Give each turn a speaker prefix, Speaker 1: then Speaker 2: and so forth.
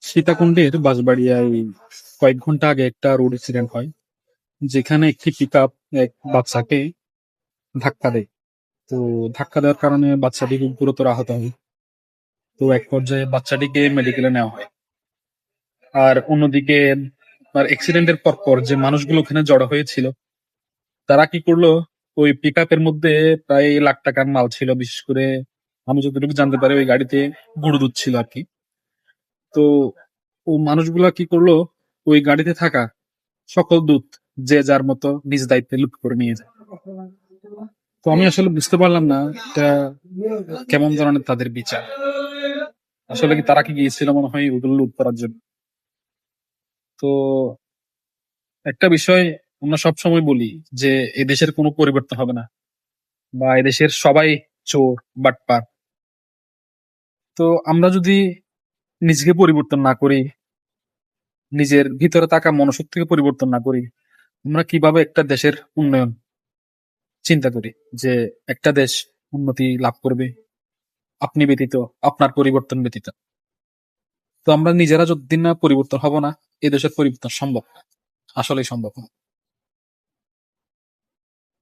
Speaker 1: সীতাকুণ্ডের বাঁশবাড়িয়ায় কয়েক ঘন্টা আগে একটা রোড অ্যাক্সিডেন্ট হয়, যেখানে একটি পিকআপ এক বাচ্চাকে ধাক্কা দেয়। তো ধাক্কা দেওয়ার কারণে বাচ্চাটি খুব গুরুতর আহত হয়। তো এক পর্যায়ে বাচ্চাটিকে মেডিকেলে নেওয়া হয়। আর অন্যদিকে আর অ্যাক্সিডেন্টের পর যে মানুষগুলো ওখানে জড়ো হয়েছিল, তারা কি করলো, ওই পিকআপের মধ্যে প্রায় লাখ টাকার মাল ছিল। বিশেষ করে আমি যতটুকু জানতে পারি, ওই গাড়িতে গরু দুধ ছিল আর কি। তো ও মানুষগুলা কি করলো, ওই গাড়িতে থাকা সকল দুধ যে যার মতো নিজ দায়িত্বে লুট করে নিয়ে যায়। তো আমি আসলে বুঝতে পারলাম না এটা কেমন ধরনের তাদের বিচার। আসলে কি তারা কি গিয়েছিল মনে হয় ওগুলো লুট করার জন্য? তো একটা বিষয় আমরা সব সময় বলি যে এদেশের কোনো পরিবর্তন হবে না, বা এদেশের সবাই চোর, বাটপার। তো আমরা যদি নিজেকে পরিবর্তন না করি, নিজের ভিতরে থাকা মনোশক্তিকে পরিবর্তন না করি, আমরা কিভাবে একটা দেশের উন্নয়ন চিন্তা করি যে একটা দেশ উন্নতি লাভ করবে আপনি ব্যতীত, আপনার পরিবর্তন ব্যতীত? তো আমরা নিজেরা যতদিন না পরিবর্তন হব না, এ দেশের পরিবর্তন সম্ভব না, আসলেই সম্ভব না।